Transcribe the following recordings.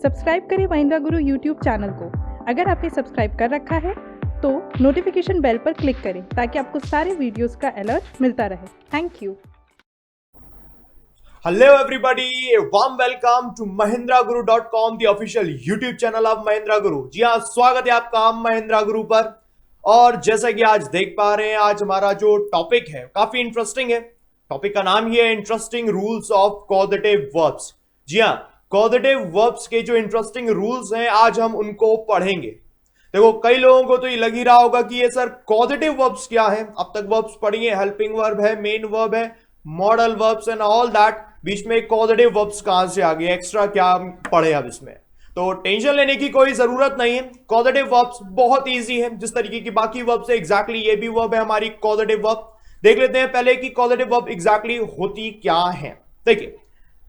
Subscribe करें महिंद्रा गुरु YouTube channel को। अगर आपने सब्सक्राइब कर रखा है तो नोटिफिकेशन बेल पर क्लिक करें ताकि आपको सारे वीडियोस का अलर्ट मिलता रहे। Thank you. Hello everybody, a warm welcome to mahindraguru.com, the official YouTube channel of Mahindra Guru। जी हाँ, स्वागत है आपका महिंद्रा गुरु पर। और जैसा कि आज देख पा रहे हैं, आज हमारा जो टॉपिक है काफी इंटरेस्टिंग है। टॉपिक का नाम ही है interesting rules of causative verbs. जी हाँ, कॉजेटिव वर्ब्स के जो इंटरेस्टिंग रूल्स हैं आज हम उनको पढ़ेंगे। देखो, कई लोगों को तो ये लग ही रहा होगा कि ये सर कॉजेटिव वर्ब्स क्या है। अब तक वर्ब्स पढ़िए, हेल्पिंग वर्ब है, मेन वर्ब है, modal verbs and all that. बीच में कॉजेटिव वर्ब्स कहां से आ गए, एक्स्ट्रा क्या पढ़े अब इसमें। तो टेंशन लेने की कोई जरूरत नहीं है। कॉजेटिव वर्ब्स बहुत इजी है, जिस तरीके की बाकी वर्ब्स है एग्जैक्टली ये भी वर्ब है हमारी कॉजेटिव वर्ब। देख लेते हैं पहले कि कॉजेटिव वर्ब एग्जैक्टली होती क्या है। देखिए,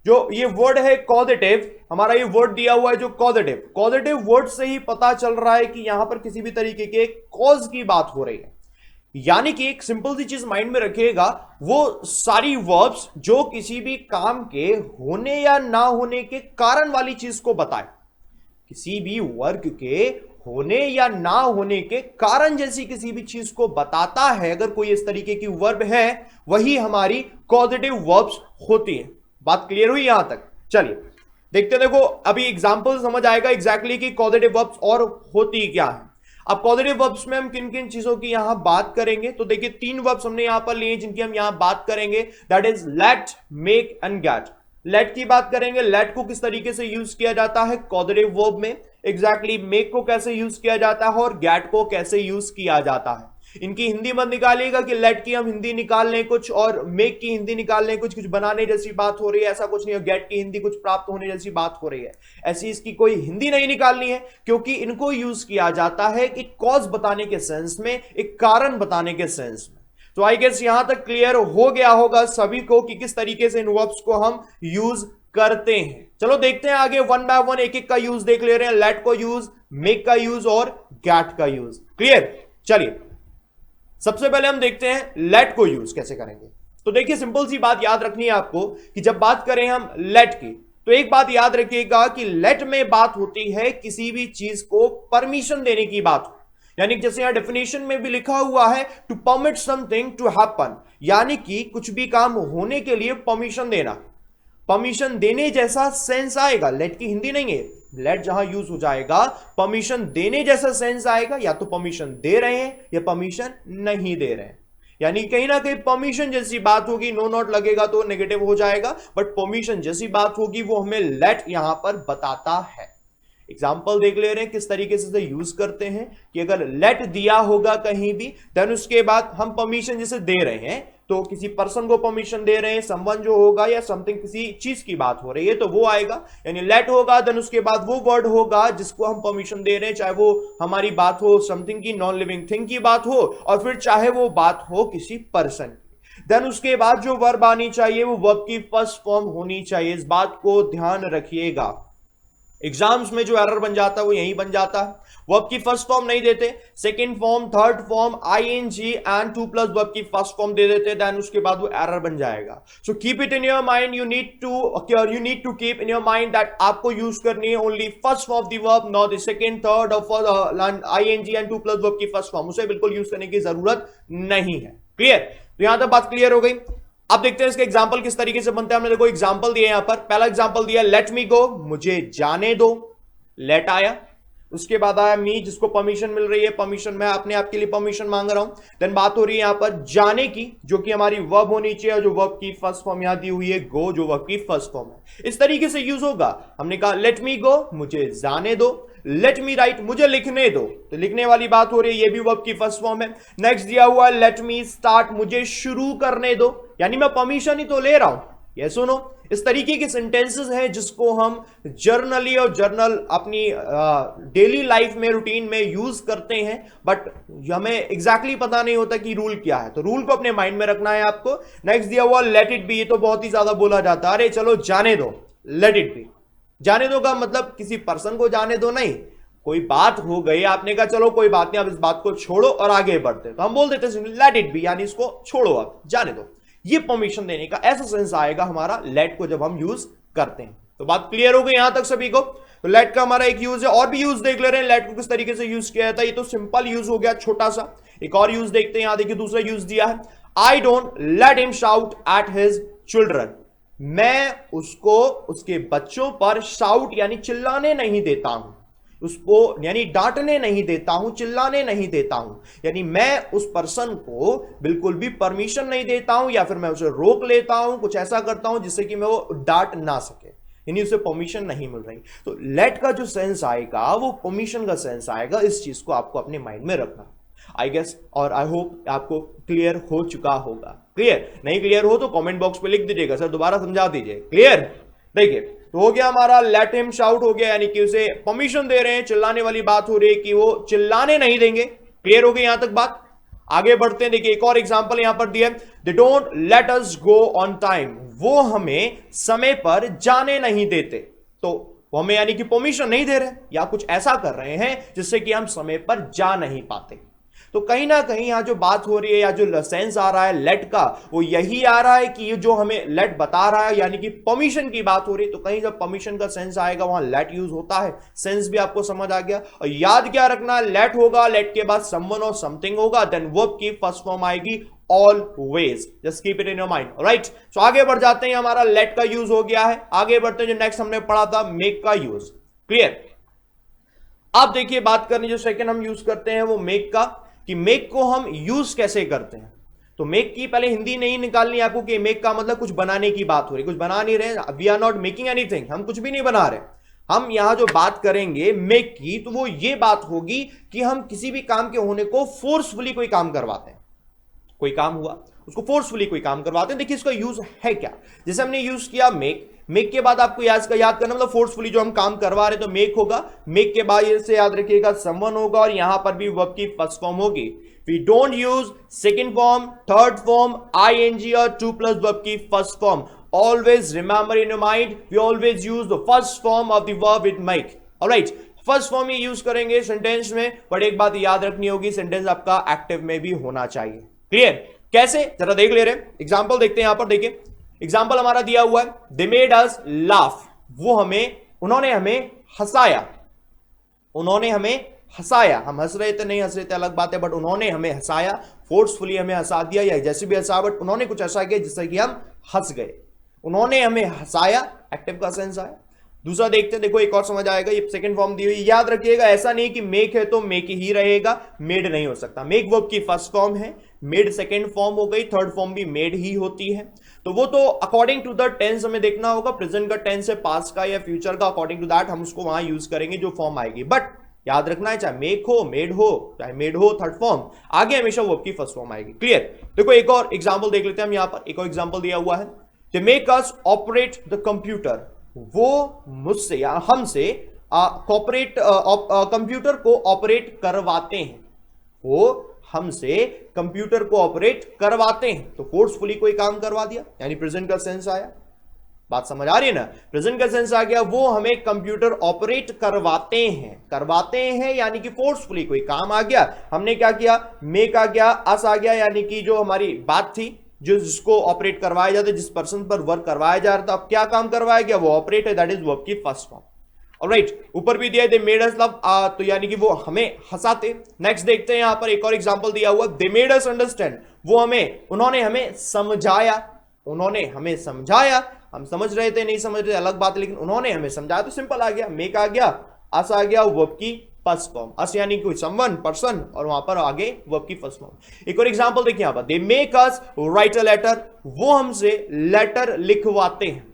जो ये वर्ड है कॉजेटिव, हमारा ये वर्ड दिया हुआ है जो कॉजेटिव वर्ड से ही पता चल रहा है कि यहां पर किसी भी तरीके के कॉज की बात हो रही है। यानी कि एक सिंपल सी चीज माइंड में रखिएगा, वो सारी वर्ब्स जो किसी भी काम के होने या ना होने के कारण वाली चीज को बताए, किसी भी वर्ग के होने या ना होने के कारण जैसी किसी भी चीज को बताता है, अगर कोई इस तरीके की वर्ब है, वही हमारी कॉजेटिव वर्ब्स होती है। बात क्लियर हुई यहां तक? चलिए देखते, देखो अभी एग्जांपल समझ आएगा एग्जैक्टली कि कॉजेटिव वर्ब्स और होती क्या है। अब कॉजेटिव वर्ब्स में हम किन किन चीजों की यहां बात करेंगे, तो देखिए तीन वर्ब्स हमने यहां पर लिए जिनकी हम यहां बात करेंगे, that is let, make and get. Let की बात करेंगे, लेट को किस तरीके से यूज किया जाता है कॉजेटिव वर्ब में, एग्जैक्टली मेक को कैसे यूज किया जाता है और गेट को कैसे यूज किया जाता है। इनकी हिंदी मत निकालिएगा कि लेट की हम हिंदी निकाल लें कुछ और मेक की हिंदी निकाल लें कुछ बनाने जैसी बात हो रही है, ऐसा कुछ नहीं है। गेट की हिंदी कुछ प्राप्त होने जैसी बात हो रही है, ऐसी इसकी कोई हिंदी नहीं निकालनी है, क्योंकि इनको यूज किया जाता है एक कॉज बताने के सेंस में, एक कारण बताने के सेंस में। तो आई गेस यहां तक क्लियर हो गया होगा सभी को कि किस तरीके से इन वर्ब्स को हम यूज करते हैं। चलो देखते हैं आगे, वन बाय वन एक एक का यूज देख ले रहे हैं। लेट को यूज, मेक का यूज और गेट का यूज। क्लियर? चलिए सबसे पहले हम देखते हैं लेट को यूज कैसे करेंगे। तो देखिए सिंपल सी बात याद रखनी है आपको कि जब बात करें हम लेट की, तो एक बात याद रखिएगा कि लेट में बात होती है किसी भी चीज को परमिशन देने की बात। यानी जैसे यहां डेफिनेशन में भी लिखा हुआ है, to permit something to happen, यानी कि कुछ भी काम होने के लिए परमिशन देना। परमिशन देने जैसा सेंस आएगा, लेट की हिंदी नहीं है। लेट जहां यूज हो जाएगा परमिशन देने जैसा सेंस आएगा, या तो परमिशन दे रहे हैं या परमिशन नहीं दे रहे हैं। यानी कहीं ना कहीं परमिशन जैसी बात होगी, नो नॉट लगेगा तो नेगेटिव हो जाएगा, बट परमिशन जैसी बात होगी वो हमें लेट यहां पर बताता है। एग्जाम्पल देख ले रहे हैं किस तरीके से यूज करते हैं कि अगर लेट दिया होगा कहीं भी, देन उसके बाद हम परमिशन जैसे दे रहे हैं, तो किसी पर्सन को परमिशन दे रहे हैं, समवन जो होगा या समथिंग किसी चीज की बात हो रही है तो वो आएगा। यानी लेट होगा, देन उसके बाद वो वर्ड होगा जिसको हम परमिशन दे रहे हैं, चाहे वो हमारी बात हो समथिंग की, नॉन लिविंग थिंग की बात हो, और फिर चाहे वो बात हो किसी पर्सन की। देन उसके बाद जो वर्ब आनी चाहिए वो वर्ब की फर्स्ट फॉर्म होनी चाहिए। इस बात को ध्यान रखिएगा। एग्जाम्स में जो एरर बन जाता है वो यही बन जाता है, वर्ब की फर्स्ट फॉर्म नहीं देते, second form, third form, ING and to plus verb की फर्स्ट फॉर्म दे देते, देन उसके बाद वो एरर बन जाएगा। So keep it in your mind, you need to keep in your mind that आपको यूज करनी है only first form of the verb, not the second, third और ING and to plus verb की first form. उसे बिल्कुल use करने की जरूरत नहीं है। क्लियर? तो यहां तक बात क्लियर हो गई। अब देखते हैं इसके एग्जाम्पल किस तरीके से बनते हैं। हमने देखो एग्जाम्पल दिए यहां पर। पहला एग्जाम्पल दिया लेट मी गो, मुझे जाने दो, लेट आया। उसके बाद आया मी, जिसको परमिशन मिल रही है, परमिशन मैं अपने आप के लिए परमिशन मांग रहा हूं। देन बात हो रही है यहां पर जाने की, जो कि हमारी वर्ब होनी चाहिए, जो वर्ब की फर्स्ट फॉर्म यहां दी हुई है गो, जो वर्ब की फर्स्ट फॉर्म है। इस तरीके से यूज होगा। हमने कहा लेट मी गो, मुझे जाने दो, लेट मी राइट, मुझे लिखने दो, तो लिखने वाली बात हो रही है, ये भी वर्ब की फर्स्ट फॉर्म है। नेक्स्ट दिया हुआ लेट मी स्टार्ट, मुझे शुरू करने दो, यानी मैं परमिशन ही तो ले रहा हूं। ये सुनो, इस तरीके के सेंटेंसेस हैं जिसको हम जर्नली और जर्नल अपनी डेली लाइफ में, रूटीन में यूज करते हैं, बट हमें एग्जैक्टली पता नहीं होता कि रूल क्या है। तो रूल को अपने माइंड में रखना है आपको। नेक्स्ट दिया हुआ लेट इट बी, ये तो बहुत ही ज्यादा बोला जाता है, अरे चलो जाने दो, लेट इट बी। जाने दो का मतलब किसी पर्सन को जाने दो नहीं, कोई बात हो गई, आपने कहा चलो कोई बात नहीं, अब इस बात को छोड़ो और आगे बढ़ते, तो हम बोल देते हैं लेट इट बी, यानी इसको छोड़ो, अब जाने दो। ये परमिशन देने का ऐसा सेंस आएगा हमारा लेट को जब हम यूज करते हैं। तो बात क्लियर हो गई यहां तक सभी को? तो लेट का हमारा एक यूज है, और भी यूज देख ले रहे हैं लेट को किस तरीके से यूज किया जाता है। ये तो सिंपल यूज हो गया छोटा सा। एक और यूज देखते हैं, यहां देखिए दूसरा यूज दिया है, I don't let him shout at his children. मैं उसको उसके बच्चों पर शाउट यानी चिल्लाने नहीं देता हूं, उसको यानी डांटने नहीं देता हूं, चिल्लाने नहीं देता हूं, यानी मैं उस पर्सन को बिल्कुल भी परमिशन नहीं देता हूं या फिर मैं उसे रोक लेता हूं, कुछ ऐसा करता हूं जिससे कि मैं वो डांट ना सके, यानी उसे परमिशन नहीं मिल रही। तो लेट का जो सेंस आएगा वो परमिशन का सेंस आएगा। इस चीज को आपको अपने माइंड में रखना, आई गेस और आई होप आपको क्लियर हो चुका होगा। क्लियर नहीं क्लियर हो तो कमेंट बॉक्स पे लिख दीजिएगा, सर दोबारा समझा दीजिए। क्लियर, देखिए तो हो गया हमारा लेट हिम शाउट हो गया, यानी कि उसे परमिशन दे रहे हैं, चिल्लाने वाली बात हो रही है कि वो चिल्लाने नहीं देंगे। क्लियर हो गई यहां तक बात। आगे बढ़ते हैं, देखिए एक और एग्जांपल यहां पर दिया है, they don't let us go on time. वो हमें समय पर जाने नहीं देते, तो वो हमें यानी कि परमिशन नहीं दे रहे या कुछ ऐसा कर रहे हैं जिससे कि हम समय पर जा नहीं पाते। तो कहीं ना कहीं यहां जो बात हो रही है या जो सेंस आ रहा है लेट का, वो यही आ रहा है कि ये जो हमें लेट बता रहा है यानी कि परमिशन की बात हो रही है। तो कहीं जब परमिशन का सेंस आएगा वहां लेट यूज होता है। सेंस भी आपको समझ आ गया। और याद क्या रखना, लेट होगा, लेट के बाद समवन और समथिंग होगा, देन वर्ब की फर्स्ट फॉर्म आएगी always. Just keep it in your mind, right. So आगे बढ़ जाते हैं, हमारा लेट का यूज हो गया है। आगे बढ़ते हैं, जो नेक्स्ट हमने पढ़ा था मेक का यूज। क्लियर। अब देखिए बात करनी जो सेकंड हम यूज करते हैं वो मेक का, कि मेक को हम यूज कैसे करते हैं। तो मेक की पहले हिंदी नहीं निकालनी आपको कि मेक का मतलब कुछ बनाने की बात हो रही, कुछ बना नहीं रहे, we are not making anything, हम कुछ भी नहीं बना रहे। हम यहां जो बात करेंगे मेक की, तो वो ये बात होगी कि हम किसी भी काम के होने को फोर्सफुली कोई काम करवाते हैं। कोई काम हुआ उसको फोर्सफुली कोई काम करवाते हैं। देखिए इसका यूज है क्या, जैसे हमने यूज किया मेक, मेक के बाद आपको याद करना मतलब फोर्सफुली जो हम काम करवा रहे हैं तो मेक होगा, मेक के बाद से याद रखिएगा समवन होगा, और यहां पर भी वर्ब की फर्स्ट फॉर्म होगी। We don't use second form, third form, ING और टू प्लस वर्ब की first form. Always remember in your mind, we always use the first form of the verb with make. Alright, first form ही use करेंगे sentence में, but एक बात याद रखनी होगी, सेंटेंस आपका एक्टिव में भी होना चाहिए। क्लियर, कैसे जरा देख ले रहे हैं, एग्जांपल देखते हैं। यहां पर देखिए एग्जांपल हमारा दिया हुआ है, दे मेड अस लाफ, वो हमें, उन्होंने हमें हंसाया, उन्होंने हमें हंसाया। हम हंस रहे थे नहीं हंस रहे थे अलग बात है, बट उन्होंने हमें हंसाया, फोर्सफुली हमें हंसा दिया या जैसे भी हंसा, बट उन्होंने कुछ ऐसा किया जिससे कि हम हंस गए। उन्होंने हमें हंसाया, एक्टिव का सेंस आया। दूसरा देखते हैं, देखो एक और समझ आएगा, ये सेकंड फॉर्म दी हुई, याद रखिएगा ऐसा नहीं कि मेक है तो मेक ही रहेगा, मेड नहीं हो सकता। मेक वर्ब की फर्स्ट फॉर्म है, मेड सेकंड फॉर्म हो गई, थर्ड फॉर्म भी मेड ही होती है। तो वो तो अकॉर्डिंग टू द टेंस हमें देखना होगा, प्रेजेंट का टेंस है, पास्ट का या फ्यूचर का, अकॉर्डिंग टू दैट हम उसको वहां यूज करेंगे जो फॉर्म आएगी। बट याद रखना है चाहे मेक हो, मेड हो, चाहे मेड हो थर्ड फॉर्म, आगे हमेशा वर्ब की फर्स्ट फॉर्म आएगी। क्लियर। देखो एक और एग्जांपल देख लेते हैं हम, यहां पर एक और एग्जांपल दिया हुआ है, दे make us operate the computer, वो मुझसे या हमसे कंप्यूटर को ऑपरेट करवाते हैं, वो हमसे कंप्यूटर को ऑपरेट करवाते हैं। तो फोर्सफुली कोई काम करवा दिया, यानी प्रेजेंट का सेंस आया। बात समझ आ रही है ना, प्रेजेंट का सेंस आ गया, वो हमें कंप्यूटर ऑपरेट करवाते हैं, करवाते हैं यानी कि फोर्सफुली कोई काम आ गया, हमने क्या किया, मेक आ गया, अस आ गया, यानी कि जो हमारी बात थी, जो जिसको ऑपरेट करवाया जाता है, जिस पर्सन पर वर्क करवाया जा रहा था, अब क्या काम करवाया गया, वो ऑपरेट है, दैट इज वर्ब की फर्स्ट फॉर्म। ऑलराइट, ऊपर भी दिया दे मेड अस लव, तो यानी कि वो हमें हंसाते। नेक्स्ट देखते हैं यहां पर एक और एग्जांपल दिया हुआ, दे मेड अस अंडरस्टैंड, वो हमें, उन्होंने हमें समझाया, उन्होंने हमें समझाया, हम समझ रहे थे नहीं समझ रहे अलग बात है, लेकिन उन्होंने हमें समझाया, तो सिंपल आ गया, मेक आ गया, अस आ गया, वर्ब की फर्स्ट फॉर्म, अस यानी कोई समवन पर्सन, और वहां पर आगे वर्ब की फर्स्ट फॉर्म। एक और एग्जांपल देखिए यहां पर, they make us write a letter, वो हमसे लेटर लिखवाते हैं,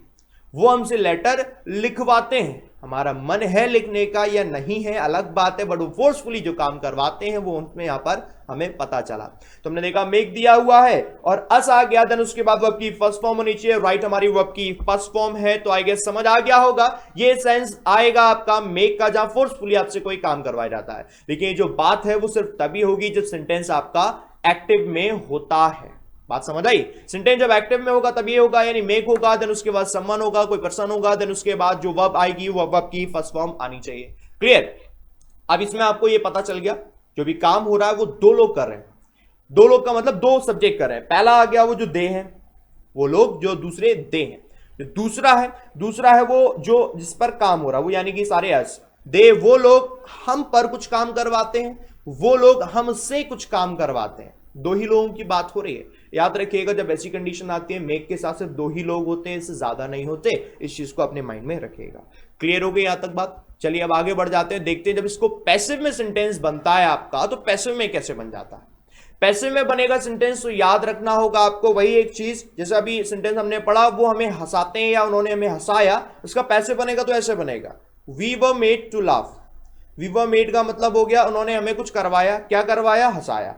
वो हमसे लेटर लिखवाते हैं। हमारा मन है लिखने का या नहीं है अलग बात है, बट वो फोर्सफुली जो काम करवाते हैं वो उनमें यहां पर हमें पता चला। तो हमने देखा मेक दिया हुआ है और अस आ गया, देन उसके बाद वर्ब की फर्स्ट फॉर्म होनी चाहिए, राइट हमारी वर्ब की फर्स्ट फॉर्म है। तो आई गेस समझ आ गया होगा, ये सेंस आएगा आपका मेक का, जहां फोर्सफुली आपसे कोई काम करवाया जाता है। लेकिन ये जो बात है वो सिर्फ तभी होगी जब सेंटेंस आपका एक्टिव में होता है। बात समझ आई, सेंटेंस जब एक्टिव में होगा तभी होगा, यानी मेक होगा, देन उसके बाद समवन होगा, कोई पर्सन होगा, देन उसके बाद जो वर्ब आएगी वो वर्ब की फर्स्ट फॉर्म आनी चाहिए। क्लियर। अब इसमें आपको ये पता चल गया, जो भी काम हो रहा है वो दो लोग कर रहे हैं, दो लोग का मतलब दो सब्जेक्ट कर रहे हैं। पहला आ गया वो जो दे हैं, वो लोग जो दूसरे दे हैं, दूसरा है वो जो जिस पर काम हो रहा है, वो यानी कि सारे एस। दे वो लोग हम पर कुछ काम करवाते हैं, वो लोग हमसे कुछ काम करवाते हैं। दो ही लोगों की बात हो रही है। याद रखिएगा जब ऐसी कंडीशन आती है मेक के साथ सिर्फ दो ही लोग होते हैं, इससे ज्यादा नहीं होते। इस चीज को अपने माइंड में रखिएगा। क्लियर हो गई यहां तक बात? चलिए अब आगे बढ़ जाते हैं, देखते हैं जब इसको पैसिव में सेंटेंस बनता है आपका तो पैसिव में कैसे बन जाता है। पैसिव में बनेगा सेंटेंस तो याद रखना होगा आपको वही एक चीज, जैसे अभी सेंटेंस हमने पढ़ा, वो हमें हंसाते हैं या उन्होंने हमें हंसाया, उसका पैसिव बनेगा तो ऐसे बनेगा, we were made to laugh. We were made का मतलब हो गया उन्होंने हमें कुछ करवाया, क्या करवाया, हंसाया।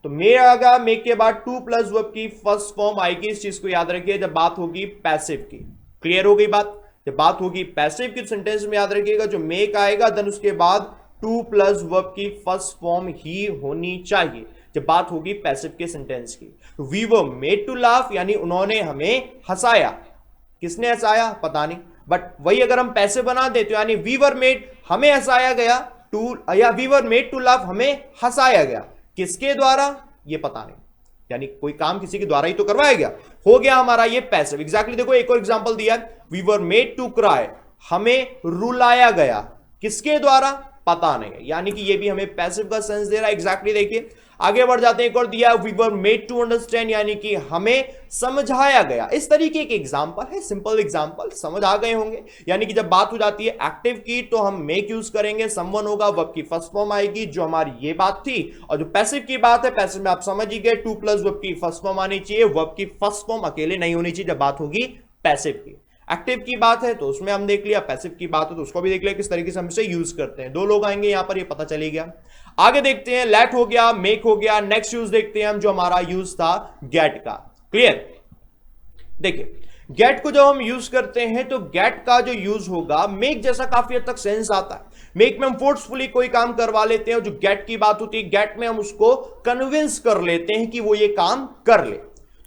तो मे आएगा, मेक के बाद टू प्लस वर्ब की फर्स्ट फॉर्म आएगी। इस चीज को याद रखिए जब बात होगी पैसिव की। क्लियर हो गई बात? जब बात होगी पैसिव की सेंटेंस में याद रखिएगा जो मेक आएगा देन उसके बाद टू प्लस वर्ब की फर्स्ट फॉर्म ही होनी चाहिए जब बात होगी पैसिव के सेंटेंस की। We were made to laugh यानी उन्होंने हमें हंसाया। किसने हंसाया पता नहीं, बट वही अगर हम पैसिव बना देते यानी वी वर मेड हमें हंसाया गया, टू या we were made to laugh हमें हंसाया गया, किसके द्वारा ये पता नहीं, यानी कोई काम किसी के द्वारा ही तो करवाया गया, हो गया हमारा ये पैसिव। एग्जैक्टली देखो एक और एग्जांपल दिया, we were made to cry हमें रुलाया गया, किसके द्वारा पता नहीं है, यानी कि ये भी हमें पैसिव का सेंस दे रहा है। एग्जैक्टली देखिए आगे बढ़ जाते हैं, एक और दिया we were made to understand यानी कि हमें समझाया गया। इस तरीके के एग्जांपल है, सिंपल एग्जांपल, समझ आ गए होंगे। यानी कि जब बात हो जाती है एक्टिव की तो हम मेक यूज करेंगे, समवन होगा, वर्ब की फर्स्ट फॉर्म आएगी जो हमारी ये बात थी। और जो पैसिव की बात है, पैसिव में आप समझ ही गए टू प्लस वर्ब की फर्स्ट फॉर्म आनी चाहिए, वर्ब की फर्स्ट फॉर्म अकेले नहीं होनी चाहिए जब बात होगी पैसिव की। एक्टिव की बात है तो उसमें हम देख लिया, पैसिव की बात है तो उसको भी देख लिया किस तरीके से हम इसे यूज करते हैं। दो लोग आएंगे यहां पर, ये पता चली गया। आगे देखते हैं, लेट हो गया, मेक हो गया, नेक्स्ट यूज देखते हैं हम जो हमारा यूज था गेट का। क्लियर? देखिए गेट को जब हम यूज करते हैं तो गेट का जो यूज होगा मेक जैसा काफी हद तक सेंस आता है। मेक में हम फोर्सफुली कोई काम करवा लेते हैं, जो गेट की बात होती है गेट में हम उसको कन्विंस कर लेते हैं कि वो ये काम कर ले।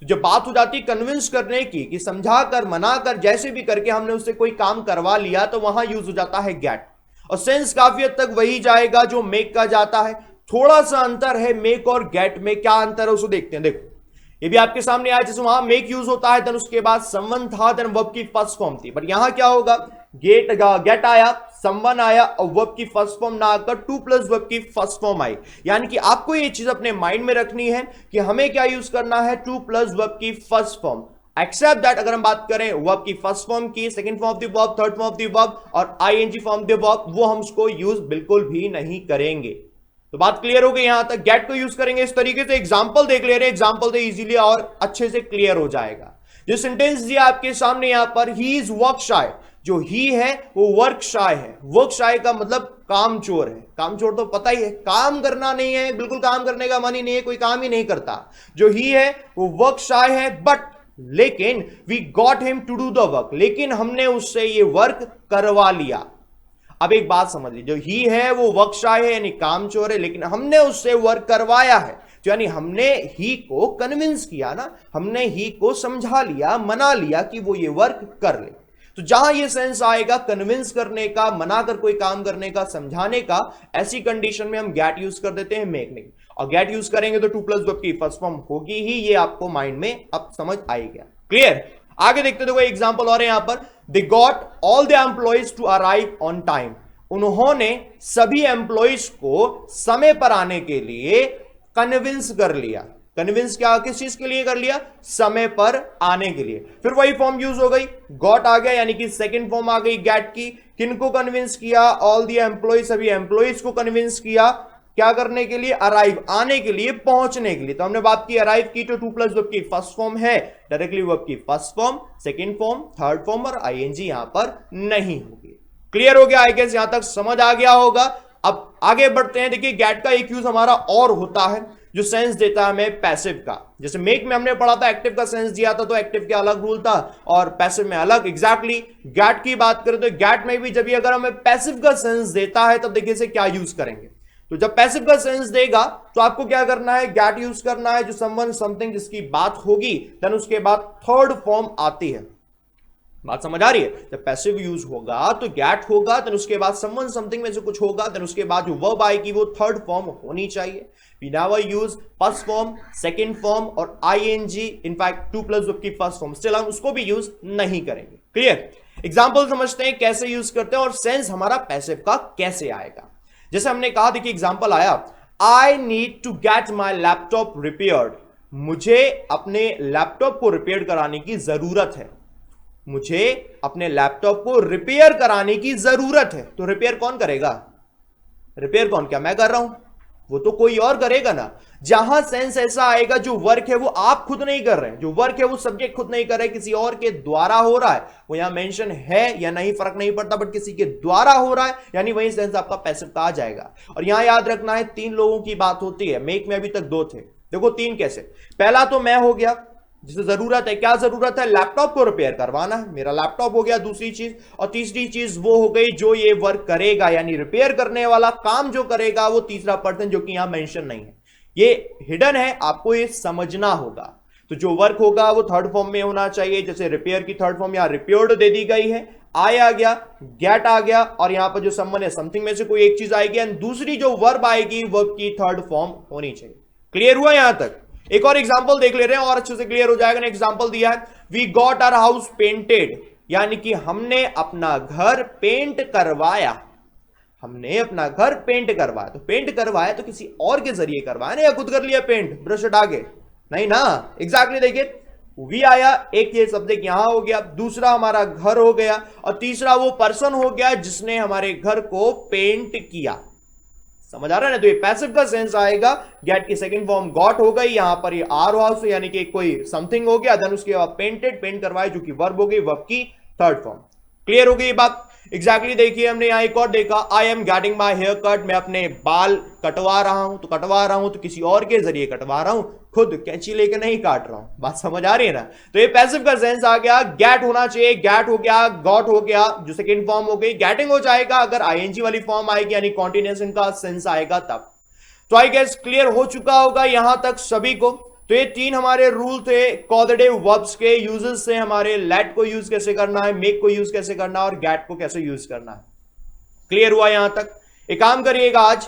तो जब बात हो जाती है कन्विंस करने की, कि समझा कर, मना कर, जैसे भी करके हमने उससे कोई काम करवा लिया, तो वहां यूज हो जाता है गेट। और सेंस काफी हद तक वही जाएगा जो मेक का जाता है। थोड़ा सा अंतर है मेक और गेट में, क्या अंतर है उसको देखते हैं। देखो ये भी आपके सामने आया, जैसे वहां मेक यूज होता है देन उसके बाद समवन था देन वर्ब की फर्स्ट फॉर्म थी, बट यहां क्या होगा, गेट आया, समवन आया और वर्ब की फर्स्ट फॉर्म ना आकर टू प्लस वर्ब की फर्स्ट फॉर्म आई। यानी कि आपको ये चीज अपने माइंड में रखनी है कि हमें क्या यूज करना है, टू प्लस वर्ब की फर्स्ट फॉर्म। एक्सेप्ट दैट अगर हम बात करें वर्ब की फर्स्ट फॉर्म की, second form of the verb, third form of the verb और ING form of the verb, वो हम उसको यूज बिल्कुल भी नहीं करेंगे। तो बात क्लियर हो गई यहां तक। गेट को यूज करेंगे इस तरीके से, एग्जांपल देख ले रहे हैं, एग्जांपल से इजीली और अच्छे से क्लियर हो जाएगा। जो सेंटेंस दिया आपके सामने यहां पर, ही इज वर्क शाय, जो ही है वो वर्क शाय है। वर्क शाय का मतलब कामचोर है। कामचोर तो पता ही है, काम करना नहीं है, बिल्कुल काम करने का मन ही नहीं है, कोई काम ही नहीं करता। जो ही है वो वर्क शाय है, बट लेकिन we got him to do the work, लेकिन हमने उससे ये वर्क करवा लिया। अब एक बात समझ लीजिए, जो ही है वो वर्क शाय है यानी कामचोर है, लेकिन हमने उससे वर्क करवाया है, यानी हमने ही को कन्विंस किया ना, हमने ही को समझा लिया, मना लिया कि वो ये वर्क कर ले। तो जहां ये सेंस आएगा कन्विंस करने का, मना कर कोई काम करने का, समझाने का, ऐसी कंडीशन में हम गेट यूज कर देते हैं, मेक नहीं। और गेट यूज करेंगे तो टू प्लस वर्ब की फर्स्ट फॉर्म होगी ही, ये आपको माइंड में अब समझ आई गया। क्लियर? आगे देखते देखो एग्जांपल और है यहां पर, they got all the employees to arrive on time, उन्होंने सभी एम्प्लॉइज को समय पर आने के लिए कन्विंस कर लिया। कन्विंस क्या, किस चीज के लिए कर लिया, समय पर आने के लिए। फिर वही फॉर्म यूज हो गई, गॉट आ गया यानी कि सेकंड फॉर्म आ गई गेट की। किनको कन्विंस किया, ऑल द एम्प्लॉइज, सभी एम्प्लॉइज को कन्विंस किया, क्या करने के लिए, अराइव, आने के लिए, पहुंचने के लिए। तो हमने बात की अराइव की तो टू प्लस वर्ब की फर्स्ट फॉर्म है, डायरेक्टली वर्ब की first form, second form, third form और आईएनजी यहां पर नहीं होगी। क्लियर हो गया? आई गेस यहां तक समझ आ गया होगा। अब आगे बढ़ते हैं। देखिए गेट का एक यूज हमारा और होता है जो सेंस देता है हमें पैसिव का। जैसे मेक में हमने पढ़ा था एक्टिव का सेंस दिया था, तो एक्टिव के अलग रूल था और पैसिव में अलग। एग्जैक्टली गेट की बात करें तो गेट में भी जब ये अगर हमें पैसिव का सेंस देता है तब देखिए इसे क्या यूज करेंगे। तो जब पैसिव का सेंस देगा तो आपको क्या करना है, गेट यूज करना है, जो समवन समथिंग जिसकी बात होगी, देन उसके बाद थर्ड फॉर्म आती है। बात समझ आ रही है? जब पैसिव यूज होगा तो गेट होगा, देन उसके बाद समवन समथिंग में से कुछ होगा, देन उसके बाद जो वर्ब आएगी वो थर्ड फॉर्म होनी चाहिए। We never use first form, second form और ING, in fact to plus verb की फर्स्ट फॉर्म, स्टिल हम उसको भी यूज नहीं करेंगे। क्लियर? एग्जांपल समझते हैं कैसे यूज करते हैं और सेंस हमारा पैसिव का कैसे आएगा। जैसे हमने कहा, देखिए एग्जांपल आया, I need to get my laptop repaired. मुझे अपने लैपटॉप को रिपेयर कराने की जरूरत है। मुझे अपने लैपटॉप को रिपेयर कराने की जरूरत है। तो रिपेयर कौन करेगा? रिपेयर कौन? क्या मैं कर रहा हूं? वो तो कोई और करेगा ना। जहां सेंस ऐसा आएगा जो वर्क है वो आप खुद नहीं कर रहे हैं, जो वर्क है वो सब्जेक्ट खुद नहीं कर रहे, किसी और के द्वारा हो रहा है, वो यहां मेंशन है या नहीं फर्क नहीं पड़ता, बट किसी के द्वारा हो रहा है, यानी वही सेंस आपका पैसिव का आ जाएगा। और यहां याद रखना है 3 लोगों की बात होती है, मेक में अभी तक 2 थे, देखो 3 कैसे। पहला तो मैं हो गया, जिसे जरूरत है, क्या जरूरत है? लैपटॉप को रिपेयर करवाना है, मेरा लैपटॉप हो गया दूसरी चीज। और तीसरी चीज वो हो गई जो ये वर्क करेगा, यानी रिपेयर करने वाला काम जो करेगा वो तीसरा पर्सन, जो कि यहां मेंशन नहीं है, ये हिडन है, आपको ये समझना होगा। तो जो वर्क होगा वो थर्ड फॉर्म में होना चाहिए, जैसे रिपेयर की थर्ड फॉर्म यहां रिपेयर्ड दे दी गई है, आई आ गया, गेट आ गया, और यहां पर जो समवन है समथिंग में से कोई एक चीज आएगी, एंड दूसरी जो वर्ब आएगी वर्ब की थर्ड फॉर्म होनी चाहिए। क्लियर हुआ यहां तक? एक और एग्जांपल देख ले रहे हैं और अच्छे से क्लियर हो जाएगा। एग्जांपल दिया है, we got our house painted, यानी कि हमने अपना घर पेंट करवाया। हमने अपना घर पेंट करवाया, तो पेंट करवाया तो किसी और के जरिए करवाया ना, या खुद कर लिया पेंट ब्रश हटा के? नहीं ना। एग्जैक्टली देखिए, वी आया, एक ये सब्जेक्ट यहां हो गया, दूसरा हमारा घर हो गया, और तीसरा वो पर्सन हो गया जिसने हमारे घर को पेंट किया। समझ आ रहा है ना? तो ये पैसिव का सेंस आएगा, गेट की सेकंड फॉर्म गॉट हो गई, यहां पर ये आर हाउस यानी कि कोई समथिंग हो गया, देन उसके बाद पेंटेड, पेंट करवाए, जो कि वर्ब हो गई, वर्ब की थर्ड फॉर्म। क्लियर हो गई ये बात? एग्जैक्टली देखिए, हमने यहां एक और देखा, I am getting my hair cut, मैं अपने बाल कटवा रहा हूं। तो कटवा रहा हूं तो किसी और के जरिए कटवा रहा हूं, खुद कैंची लेके नहीं काट रहा हूं। बात समझ आ रही है ना? तो ये पैसिव का सेंस आ गया, गेट होना चाहिए, गेट हो गया, गॉट हो गया, जो सेकंड फॉर्म हो गई, गेटिंग हो जाएगा अगर आईएनजी वाली फॉर्म आएगी, यानी कॉन्टिन्यूएशन का सेंस आएगा तब। तो आई गेस क्लियर हो चुका होगा यहां तक सभी को। तो ये 3 हमारे रूल थे कॉजेटिव वर्ब्स के यूजेस से, हमारे लेट को यूज कैसे करना है, मेक को यूज कैसे करना है, और गेट को कैसे यूज करना है। क्लियर हुआ यहां तक? एक काम करिएगा, आज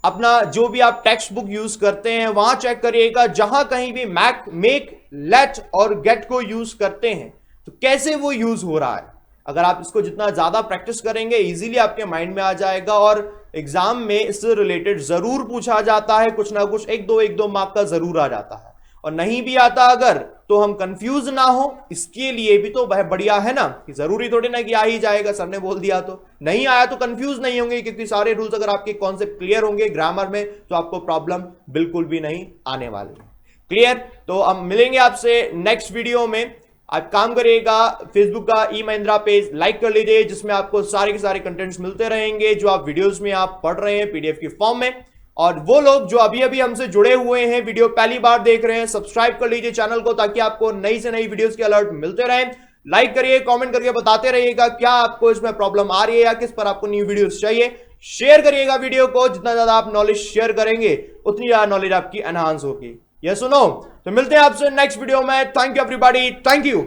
अपना जो भी आप टेक्स्ट बुक यूज करते हैं वहां चेक करिएगा, जहां कहीं भी मेक, लेट और गेट को यूज करते हैं तो कैसे वो यूज हो रहा है। अगर आप इसको जितना ज्यादा प्रैक्टिस करेंगे इजीली आपके माइंड में आ जाएगा, और एग्जाम में इससे रिलेटेड जरूर पूछा जाता है, कुछ ना कुछ एक दो मार्क का जरूर आ जाता है। और नहीं भी आता अगर, तो हम कंफ्यूज ना हो, इसके लिए भी तो बढ़िया है ना, कि जरूरी थोड़ी ना कि आ ही जाएगा, सर ने बोल दिया तो। नहीं आया तो कंफ्यूज नहीं होंगे, क्योंकि सारे रूल्स अगर आपके कॉन्सेप्ट क्लियर होंगे ग्रामर में तो आपको प्रॉब्लम बिल्कुल भी नहीं आने वाली है। क्लियर? तो हम मिलेंगे आपसे नेक्स्ट वीडियो में। आप काम करिएगा, फेसबुक का ई महिंद्रा पेज लाइक कर लीजिए, जिसमें आपको सारे के सारे कंटेंट्स मिलते रहेंगे जो आप वीडियोस में आप पढ़ रहे हैं पीडीएफ की फॉर्म में। और वो लोग जो अभी अभी हमसे जुड़े हुए हैं, वीडियो पहली बार देख रहे हैं, सब्सक्राइब कर लीजिए चैनल को, ताकि आपको नई से नई वीडियोस के अलर्ट मिलते रहें। लाइक करिए, कमेंट करके बताते रहिएगा क्या आपको इसमें प्रॉब्लम आ रही है या किस पर आपको न्यू वीडियोस चाहिए। शेयर करिएगा वीडियो को, जितना ज्यादा आप नॉलेज शेयर करेंगे उतनी ज्यादा नॉलेज आपकी एनहांस होगी। ये सुनो, तो मिलते हैं आपसे नेक्स्ट वीडियो में। Thank you everybody, thank you.